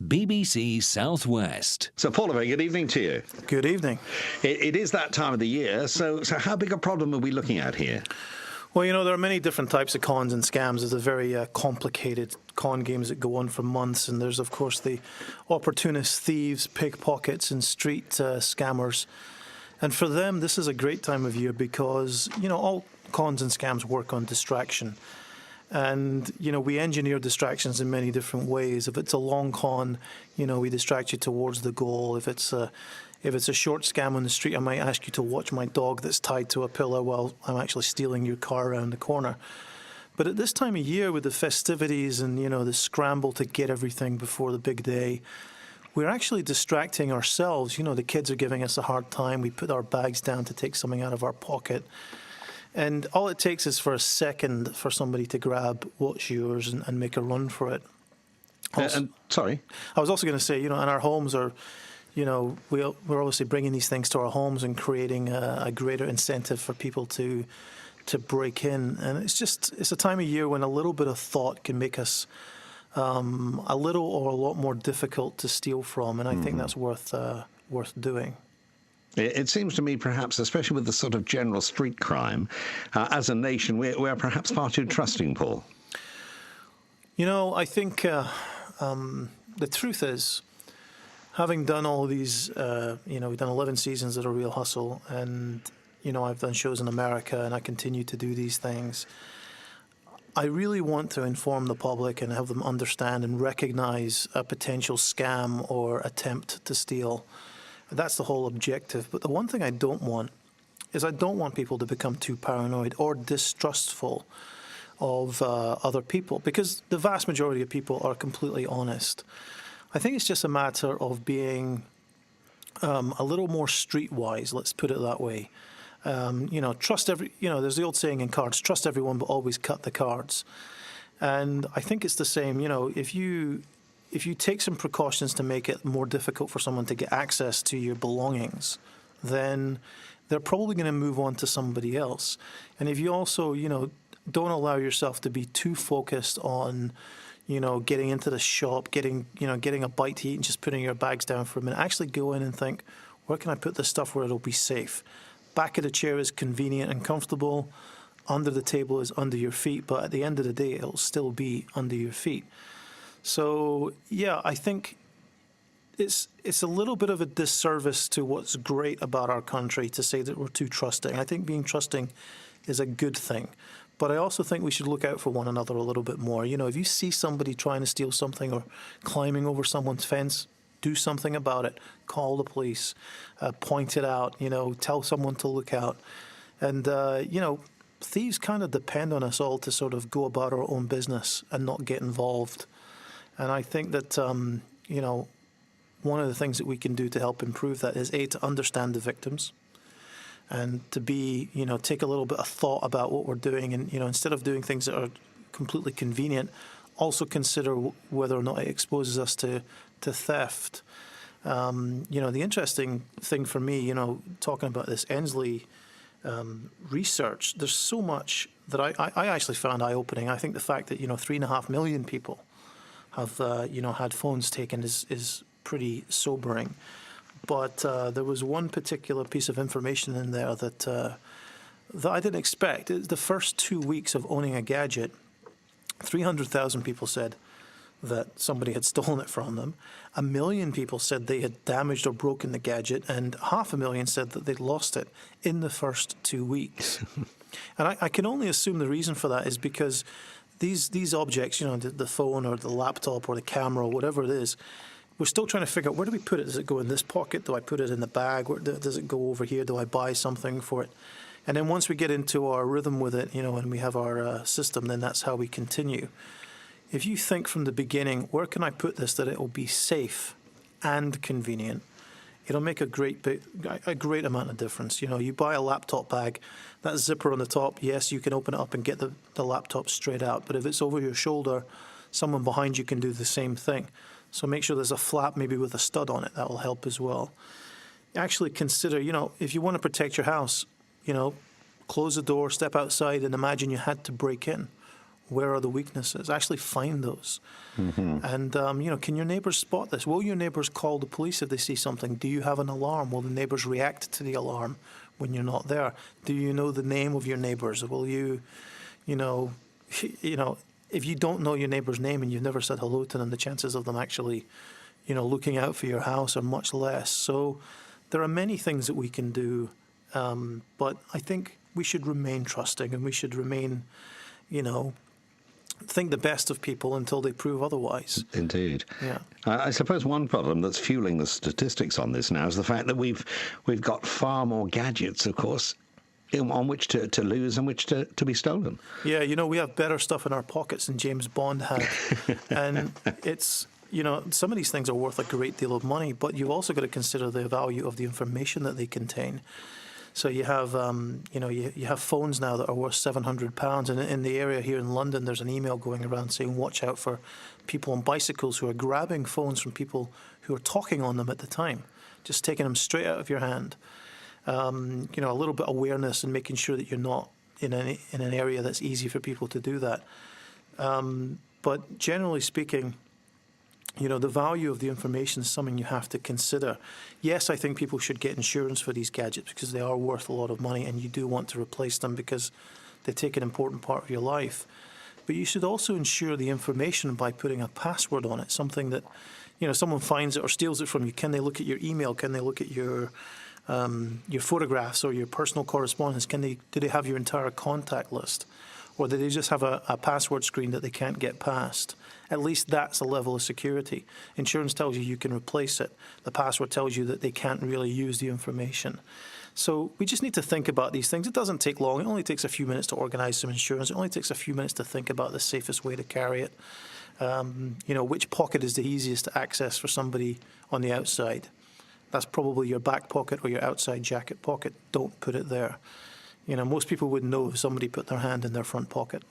BBC Southwest. So, Paul, a very good evening to you. Good evening. It is that time of the year, so how big a problem are we looking at here? Well, you know, there are many different types of cons and scams. There's the very complicated con games that go on for months, and there's, of course, the opportunist thieves, pickpockets, and street scammers. And for them, this is a great time of year because, you know, all cons and scams work on distraction. And, you know, we engineer distractions in many different ways. If it's a long con, you know, we distract you towards the goal. If it's a short scam on the street, I might ask you to watch my dog that's tied to a pillar while I'm actually stealing your car around the corner. But at this time of year, with the festivities and, you know, the scramble to get everything before the big day, we're actually distracting ourselves. You know, the kids are giving us a hard time. We put our bags down to take something out of our pocket. And all it takes is for a second for somebody to grab what's yours and make a run for it. Sorry? I was also going to say, you know, and our homes are, you know, we're obviously bringing these things to our homes and creating a greater incentive for people to break in. And it's a time of year when a little bit of thought can make us a little or a lot more difficult to steal from. And I think that's worth doing. It seems to me, perhaps, especially with the sort of general street crime, as a nation, we're perhaps far too trusting, Paul. You know, I think the truth is, having done all of these, you know, we've done 11 seasons at A Real Hustle, and, you know, I've done shows in America, and I continue to do these things. I really want to inform the public and have them understand and recognize a potential scam or attempt to steal. That's the whole objective. But the one thing I don't want is I don't want people to become too paranoid or distrustful of other people, because the vast majority of people are completely honest. I think it's just a matter of being a little more streetwise, let's put it that way. You know, there's the old saying in cards, trust everyone but always cut the cards. And I think it's the same, you know, if you take some precautions to make it more difficult for someone to get access to your belongings, then they're probably going to move on to somebody else. And if you also, you know, don't allow yourself to be too focused on, you know, getting into the shop, getting a bite to eat and just putting your bags down for a minute, actually go in and think, where can I put this stuff where it'll be safe? Back of the chair is convenient and comfortable. Under the table is under your feet. But at the end of the day, it'll still be under your feet. So, yeah, I think it's a little bit of a disservice to what's great about our country to say that we're too trusting. I think being trusting is a good thing. But I also think we should look out for one another a little bit more. You know, if you see somebody trying to steal something or climbing over someone's fence, do something about it. Call the police. Point it out. You know, tell someone to look out. And, you know, thieves kind of depend on us all to sort of go about our own business and not get involved. And I think that, you know, one of the things that we can do to help improve that is, A, to understand the victims and to be, you know, take a little bit of thought about what we're doing. And, you know, instead of doing things that are completely convenient, also consider whether or not it exposes us to theft. You know, the interesting thing for me, you know, talking about this Endsleigh research, there's so much that I actually found eye-opening. I think the fact that, you know, 3.5 million people have, you know, had phones taken is pretty sobering. But there was one particular piece of information in there that I didn't expect. The first 2 weeks of owning a gadget, 300,000 people said that somebody had stolen it from them. 1 million people said they had damaged or broken the gadget, and 500,000 said that they'd lost it in the first 2 weeks. And I can only assume the reason for that is because these objects, you know, the phone or the laptop or the camera or whatever it is, we're still trying to figure out, where do we put it? Does it go in this pocket? Do I put it in the bag? Does it go over here? Do I buy something for it? And then once we get into our rhythm with it, you know, and we have our system, then that's how we continue. If you think from the beginning, where can I put this that it will be safe and convenient, it'll make a great amount of difference. You know, you buy a laptop bag, that zipper on the top, yes, you can open it up and get the laptop straight out. But if it's over your shoulder, someone behind you can do the same thing. So make sure there's a flap maybe with a stud on it. That will help as well. Actually consider, you know, if you want to protect your house, you know, close the door, step outside, and imagine you had to break in. Where are the weaknesses? Actually find those. And, can your neighbours spot this? Will your neighbours call the police if they see something? Do you have an alarm? Will the neighbours react to the alarm when you're not there? Do you know the name of your neighbours? Will you, if you don't know your neighbour's name and you've never said hello to them, the chances of them actually, looking out for your house are much less. So there are many things that we can do, but I think we should remain trusting and we should remain, think the best of people until they prove otherwise. Indeed. Yeah. I suppose one problem that's fueling the statistics on this now is the fact that we've got far more gadgets, of course, on which to lose and which to be stolen. Yeah, we have better stuff in our pockets than James Bond had. And it's, some of these things are worth a great deal of money, but you've also got to consider the value of the information that they contain. So you have, you have phones now that are worth £700, and in the area here in London, there's an email going around saying, watch out for people on bicycles who are grabbing phones from people who are talking on them at the time, just taking them straight out of your hand. A little bit of awareness and making sure that you're not in an area that's easy for people to do that. But generally speaking, the value of the information is something you have to consider. Yes, I think people should get insurance for these gadgets because they are worth a lot of money and you do want to replace them because they take an important part of your life. But you should also insure the information by putting a password on it, something that, someone finds it or steals it from you. Can they look at your email? Can they look at your photographs or your personal correspondence? Do they have your entire contact list? Or do they just have a password screen that they can't get past? At least that's a level of security. Insurance tells you can replace it. The password tells you that they can't really use the information. So we just need to think about these things. It doesn't take long. It only takes a few minutes to organize some insurance. It only takes a few minutes to think about the safest way to carry it. Which pocket is the easiest to access for somebody on the outside? That's probably your back pocket or your outside jacket pocket. Don't put it there. Most people would know if somebody put their hand in their front pocket.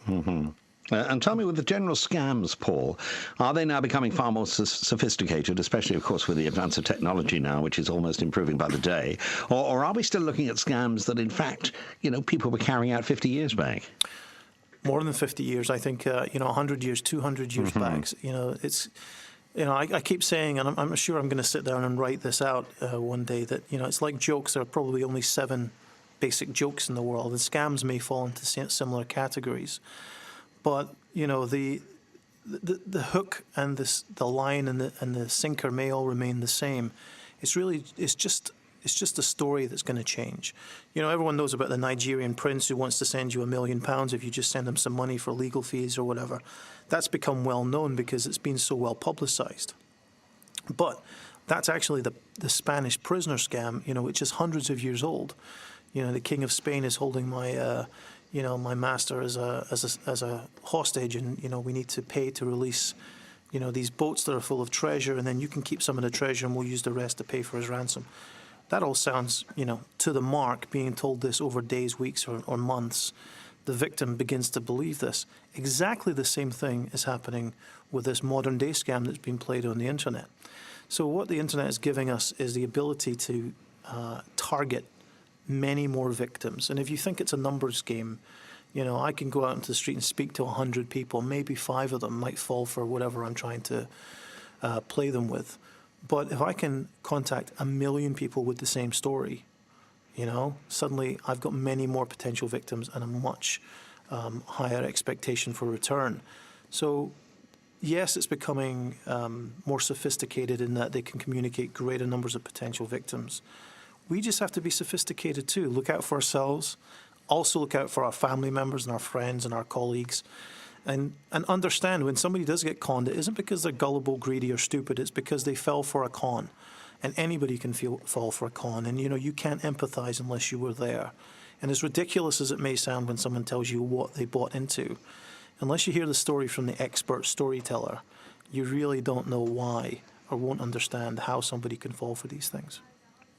And tell me, with the general scams, Paul, are they now becoming far more sophisticated, especially, of course, with the advance of technology now, which is almost improving by the day? Or are we still looking at scams that, in fact, people were carrying out 50 years back? More than 50 years, I think, 100 years, 200 years back. It's... I keep saying, and I'm sure I'm going to sit down and write this out one day, that, it's like jokes. There are probably only 7 basic jokes in the world, and scams may fall into similar categories. But, the hook and the line and the sinker may all remain the same. It's just a story that's going to change. Everyone knows about the Nigerian prince who wants to send you £1 million if you just send him some money for legal fees or whatever. That's become well known because it's been so well publicized. But that's actually the Spanish prisoner scam, which is hundreds of years old. The King of Spain is holding my master as a hostage, and we need to pay to release these boats that are full of treasure, and then you can keep some of the treasure and we'll use the rest to pay for his ransom. That all sounds, to the mark. Being told this over days, weeks, or months, the victim begins to believe this. Exactly the same thing is happening with this modern day scam that's been played on the internet. So what the internet is giving us is the ability to target many more victims. And if you think it's a numbers game, I can go out into the street and speak to 100 people. Maybe 5 of them might fall for whatever I'm trying to play them with. But if I can contact 1 million people with the same story, suddenly I've got many more potential victims and a much higher expectation for return. So yes, it's becoming more sophisticated in that they can communicate greater numbers of potential victims. We just have to be sophisticated too. Look out for ourselves. Also look out for our family members and our friends and our colleagues. And understand when somebody does get conned, it isn't because they're gullible, greedy, or stupid. It's because they fell for a con. And anybody can fall for a con. And, you can't empathize unless you were there. And as ridiculous as it may sound when someone tells you what they bought into, unless you hear the story from the expert storyteller, you really don't know why or won't understand how somebody can fall for these things.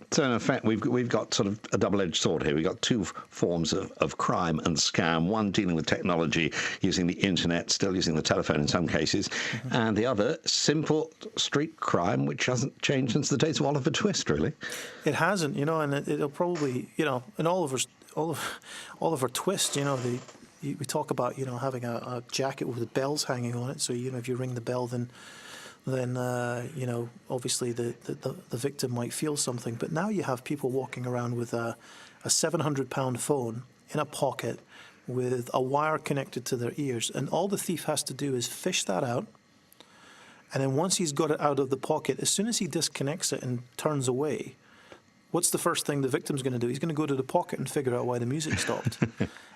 So in effect, we've got sort of a double-edged sword here. We've got 2 forms of crime and scam, one dealing with technology, using the internet, still using the telephone in some cases, and the other, simple street crime, which hasn't changed since the days of Oliver Twist, really. It hasn't, and it'll probably, in Oliver Twist, we talk about, having a jacket with bells hanging on it. So, if you ring the bell, then obviously the victim might feel something. But now you have people walking around with a 700-pound phone in a pocket with a wire connected to their ears. And all the thief has to do is fish that out. And then once he's got it out of the pocket, as soon as he disconnects it and turns away, what's the first thing the victim's going to do? He's going to go to the pocket and figure out why the music stopped.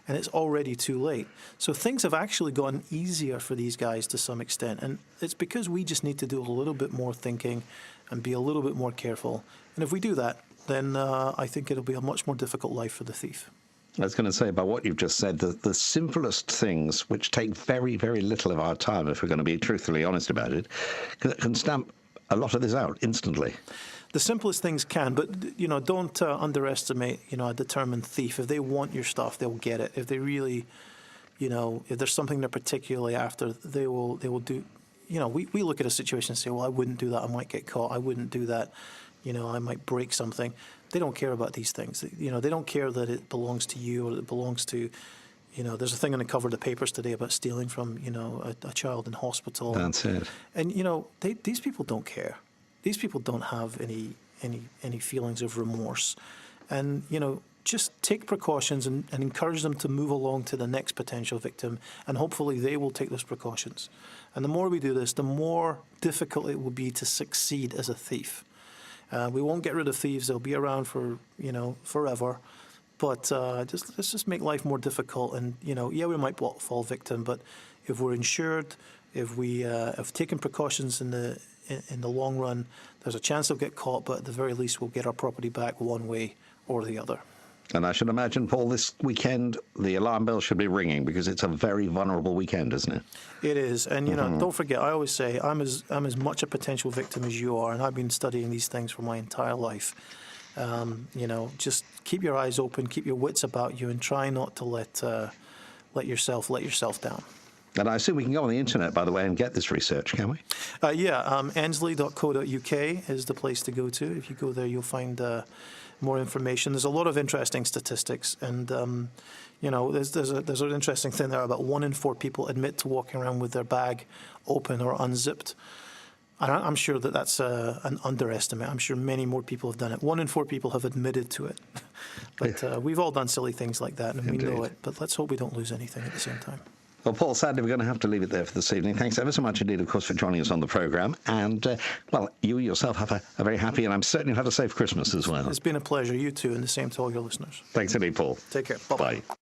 And it's already too late. So things have actually gotten easier for these guys to some extent. And it's because we just need to do a little bit more thinking and be a little bit more careful. And if we do that, then I think it'll be a much more difficult life for the thief. I was going to say about what you've just said, the simplest things, which take very, very little of our time, if we're going to be truthfully honest about it, can stamp a lot of this out instantly. The simplest things can, but don't underestimate a determined thief. If they want your stuff, they'll get it. If they really, if there's something they're particularly after, they will do. We look at a situation and say, well, I wouldn't do that. I might get caught. I wouldn't do that. I might break something. They don't care about these things. They don't care that it belongs to you or that it belongs to. There's a thing on the cover of the papers today about stealing from a child in hospital. That's it. And these people don't care. These people don't have any feelings of remorse. And, just take precautions and encourage them to move along to the next potential victim, and hopefully they will take those precautions. And the more we do this, the more difficult it will be to succeed as a thief. We won't get rid of thieves. They'll be around for, forever. But let's just make life more difficult. And, we might fall victim, but if we're insured, if we have taken precautions in the long run, there's a chance they'll get caught, but at the very least we'll get our property back one way or the other. And I should imagine, Paul, this weekend the alarm bell should be ringing because it's a very vulnerable weekend, isn't it? It is. And, don't forget, I always say I'm as much a potential victim as you are, and I've been studying these things for my entire life. Just keep your eyes open, keep your wits about you, and try not to let yourself down. And I assume we can go on the internet, by the way, and get this research, can we? Endsleigh.co.uk is the place to go to. If you go there, you'll find more information. There's a lot of interesting statistics, and there's an interesting thing there about 1 in 4 people admit to walking around with their bag open or unzipped. And I'm sure that's an underestimate. I'm sure many more people have done it. 1 in 4 people have admitted to it. But we've all done silly things like that, and Indeed. we know it. But let's hope we don't lose anything at the same time. Well, Paul, sadly, we're going to have to leave it there for this evening. Thanks ever so much indeed, of course, for joining us on the programme. And, you yourself have a very happy, and I'm certain you'll have a safe Christmas as well. It's been a pleasure. You too, and the same to all your listeners. Thanks indeed, Paul. Take care. Bye-bye. Bye.